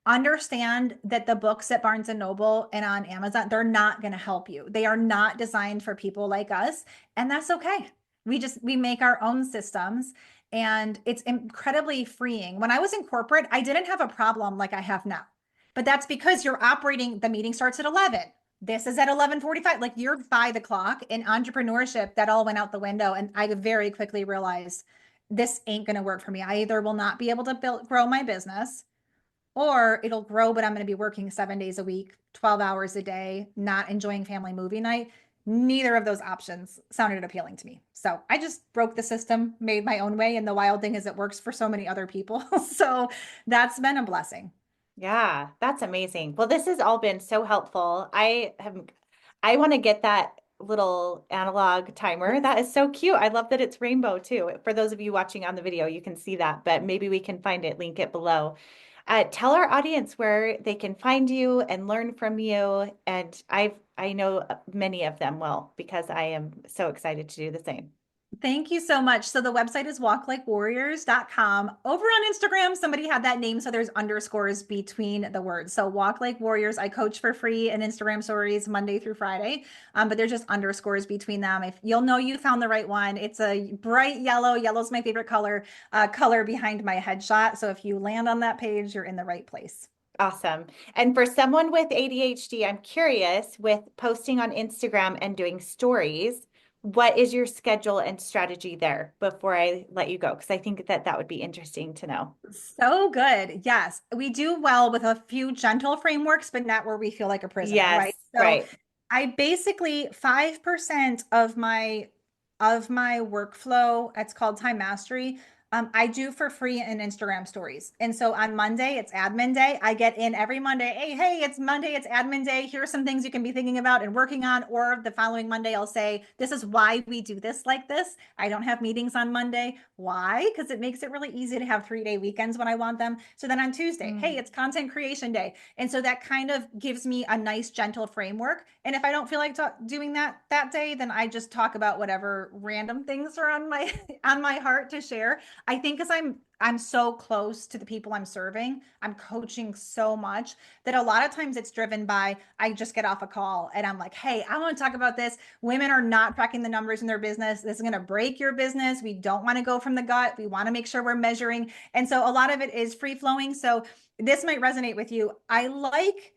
understand that the books at Barnes and Noble and on Amazon, they're not going to help you. They are not designed for people like us. And that's okay. We make our own systems and it's incredibly freeing. When I was in corporate, I didn't have a problem like I have now. But that's because you're operating, the meeting starts at 11. This is at 11:45. Like you're by the clock. In entrepreneurship, that all went out the window. And I very quickly realized this ain't going to work for me. I either will not be able to grow my business or it'll grow, but I'm going to be working 7 days a week, 12 hours a day, not enjoying family movie night. Neither of those options sounded appealing to me. So I just broke the system, made my own way. And the wild thing is it works for so many other people. So that's been a blessing. Yeah, that's amazing. Well, this has all been so helpful. I want to get that little analog timer. That is so cute. I love that it's rainbow too. For those of you watching on the video, you can see that, but maybe we can find it, link it below. Tell our audience where they can find you and learn from you. And I know many of them will because I am so excited to do the same. Thank you so much. So the website is walklikewarriors.com. Over on Instagram, somebody had that name, so there's underscores between the words. So Walk Like Warriors, I coach for free in Instagram stories Monday through Friday, but there's just underscores between them. If you'll know you found the right one, it's a bright yellow. Yellow's my favorite color behind my headshot. So if you land on that page, you're in the right place. Awesome. And for someone with ADHD, I'm curious with posting on Instagram and doing stories, what is your schedule and strategy there before I let you go? Because I think that that would be interesting to know. So good. Yes. We do well with a few gentle frameworks, but not where we feel like a prisoner, Yes, right? So right. I basically 5% of my workflow, it's called time mastery. I do for free in Instagram stories. And so on Monday, it's admin day. I get in every Monday. Hey, it's Monday, it's admin day. Here are some things you can be thinking about and working on. Or the following Monday, I'll say, this is why we do this like this. I don't have meetings on Monday. Why? Because it makes it really easy to have 3-day weekends when I want them. So then on Tuesday, hey, it's content creation day. And so that kind of gives me a nice, gentle framework. And if I don't feel like doing that day, then I just talk about whatever random things are on my on my heart to share. I think as I'm so close to the people I'm serving, I'm coaching so much that a lot of times it's driven by I just get off a call and I'm like, hey, I want to talk about this. Women are not tracking the numbers in their business. This is going to break your business. We don't want to go from the gut. We want to make sure we're measuring. And so a lot of it is free flowing. So this might resonate with you. I like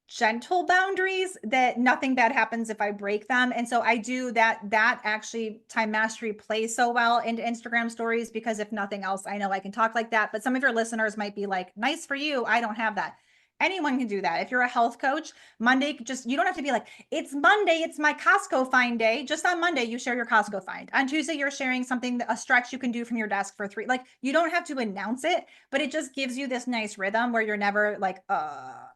gentle boundaries that nothing bad happens if I break them. And so I do that actually time mastery plays so well into Instagram stories because if nothing else, I know I can talk like that. But some of your listeners might be like, nice for you. I don't have that. Anyone can do that. If you're a health coach, Monday, just you don't have to be like, it's Monday, it's my Costco find day. Just on Monday, you share your Costco find. On Tuesday, you're sharing something, a stretch you can do from your desk for 3. Like you don't have to announce it, but it just gives you this nice rhythm where you're never like,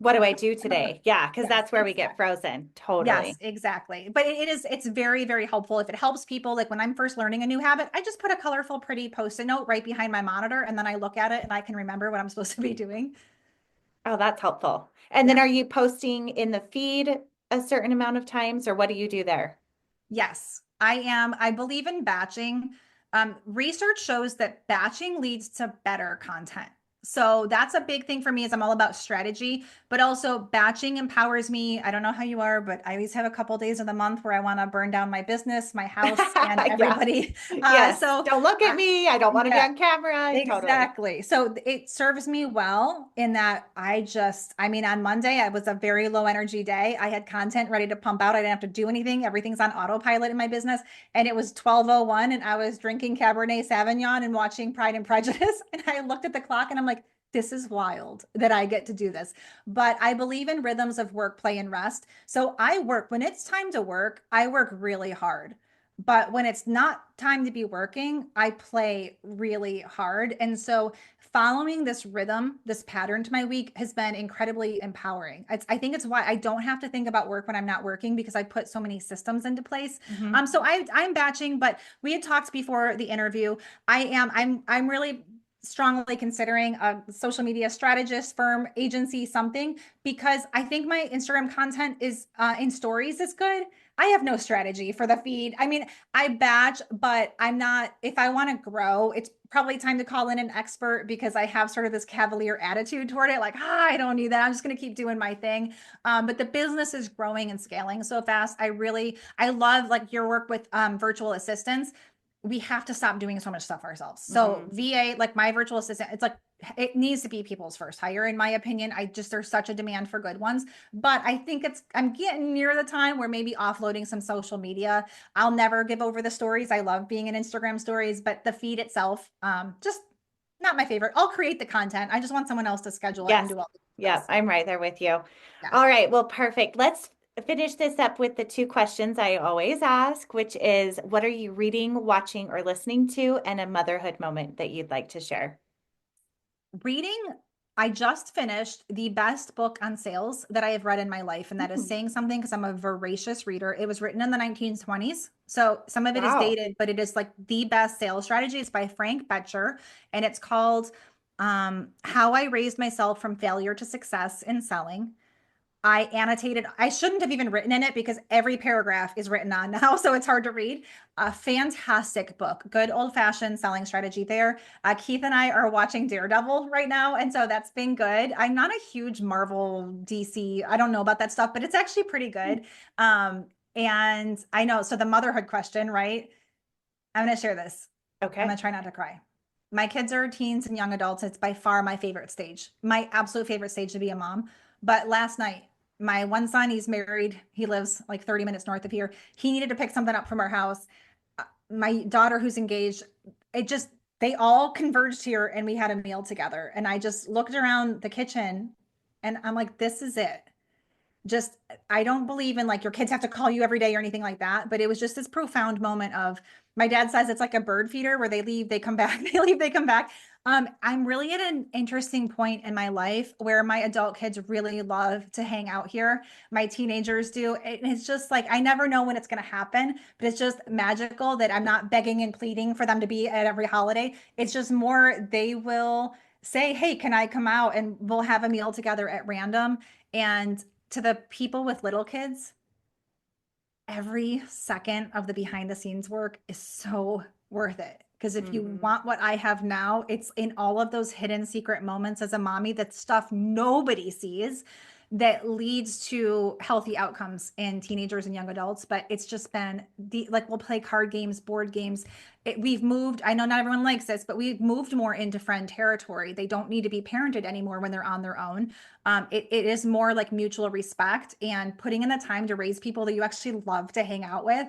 What do I do today? Yeah, because Yes, that's where we get exactly. frozen. Yes, Totally. exactly. But it's very, very helpful. If it helps people, like when I'm first learning a new habit, I just put a colorful, pretty post-it note right behind my monitor, and then I look at it and I can remember what I'm supposed to be doing. Oh, that's helpful. And then Yeah. are you posting in the feed a certain amount of times or what do you do there? Yes, I am. I believe in batching. Research shows that batching leads to better content. So that's a big thing for me is I'm all about strategy, but also batching empowers me. I don't know how you are, but I always have a couple days of the month where I want to burn down my business, my house, and Yeah. everybody. Yes. So Don't look at me. I don't want to be yeah, on camera. Totally. exactly. So it serves me well in that I mean, on Monday, I was a very low energy day. I had content ready to pump out. I didn't have to do anything. Everything's on autopilot in my business. And it was 12:01 and I was drinking Cabernet Sauvignon and watching Pride and Prejudice. And I looked at the clock and I'm like, this is wild that I get to do this. But I believe in rhythms of work, play, and rest. So I work when it's time to work, I work really hard. But when it's not time to be working, I play really hard. And so following this rhythm, this pattern to my week has been incredibly empowering. I think it's why I don't have to think about work when I'm not working because I put so many systems into place. Mhm. So I'm batching, but we had talked before the interview. I'm really strongly considering a social media strategist firm agency something because I think my Instagram content is in stories is good. I have no strategy for the feed. I mean, I batch, but I'm not, if I want to grow, it's probably time to call in an expert because I have sort of this cavalier attitude toward it. Like, I don't need that. I'm just going to keep doing my thing. But the business is growing and scaling so fast. I love like your work with virtual assistants. We have to stop doing so much stuff ourselves. So Mhm. VA, like my virtual assistant, it's like, it needs to be people's first hire, in my opinion. There's such a demand for good ones. But I think I'm getting near the time where maybe offloading some social media. I'll never give over the stories. I love being in Instagram stories, but the feed itself, just not my favorite. I'll create the content. I just want someone else to schedule it and Yes. do all Yep. this. I'm right there with you. Yeah. All right. Well, perfect. Let's finish this up with the two questions I always ask, which is what are you reading, watching, or listening to, and a motherhood moment that you'd like to share? Reading, I just finished the best book on sales that I have read in my life. And that is Hmm. saying something because I'm a voracious reader. It was written in the 1920s. So some of it is Wow. dated, but it is like the best sales strategy. It's by Frank Betcher and it's called How I Raised Myself from Failure to Success in Selling. I shouldn't have even written in it because every paragraph is written on now, so it's hard to read. A fantastic book, good old fashioned selling strategy there. Keith and I are watching Daredevil right now, and so that's been good. I'm not a huge Marvel DC, I don't know about that stuff, but it's actually pretty good. Um, and I know, so the motherhood question, right? I'm going to share this. I'm Okay. going to try not to cry. My kids are teens and young adults. It's by far my favorite stage, my absolute favorite stage to be a mom. But last night, my one son, he's married. He lives like 30 minutes north of here. He needed to pick something up from our house. My daughter, who's engaged, it just, they all converged here and we had a meal together. And I just looked around the kitchen and I'm like, this is it. Just I don't believe in like your kids have to call you every day or anything like that, but it was just this profound moment of my dad says it's like a bird feeder where they leave, they come back, they leave, they come back. I'm really at an interesting point in my life where my adult kids really love to hang out here. My teenagers do. It's just like I never know when it's going to happen, but it's just magical that I'm not begging and pleading for them to be at every holiday. It's just more they will say, "Hey, can I come out?" and we'll have a meal together at random. And to the people with little kids, every second of the behind the scenes work is so worth it. Because if you Hmm. want what I have now, it's in all of those hidden secret moments as a mommy that stuff nobody sees that leads to healthy outcomes in teenagers and young adults. But it's just been like we'll play card games, board games. We've moved, I know not everyone likes this, but we've moved more into friend territory. They don't need to be parented anymore when they're on their own. It is more like mutual respect and putting in the time to raise people that you actually love to hang out with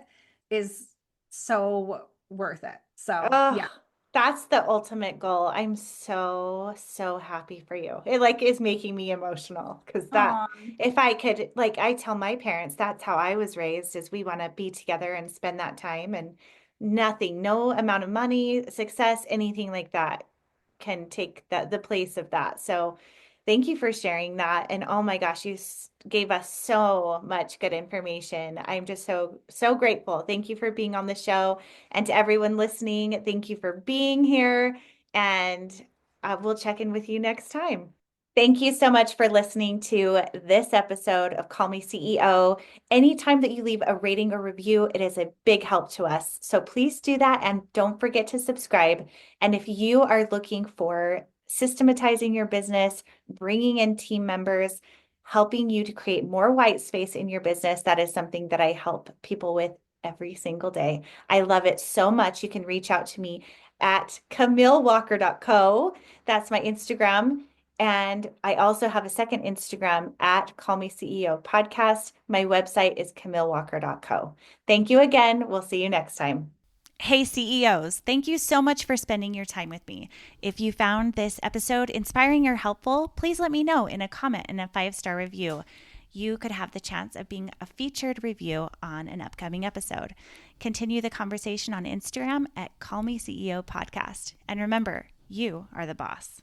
is so worth it. So Oh, yeah. that's the ultimate goal. I'm so, so happy for you. It like is making me emotional because that Um, if I could, like I tell my parents, that's how I was raised is we want to be together and spend that time and nothing, no amount of money, success, anything like that can take the place of that. So thank you for sharing that. And oh my gosh, gave us so much good information. I'm just so, so grateful. Thank you for being on the show. And to everyone listening, thank you for being here. And we'll check in with you next time. Thank you so much for listening to this episode of Call Me CEO. Anytime that you leave a rating or review, it is a big help to us. So please do that and don't forget to subscribe. And if you are looking for systematizing your business, bringing in team members, helping you to create more white space in your business. That is something that I help people with every single day. I love it so much. You can reach out to me at camillewalker.co. That's my Instagram. And I also have a second Instagram at Call Me CEO Podcast. My website is camillewalker.co. Thank you again. We'll see you next time. Hey CEOs, thank you so much for spending your time with me. If you found this episode inspiring or helpful, please let me know in a comment and a 5-star review. You could have the chance of being a featured review on an upcoming episode. Continue the conversation on Instagram at Call Me CEO Podcast. And remember, you are the boss.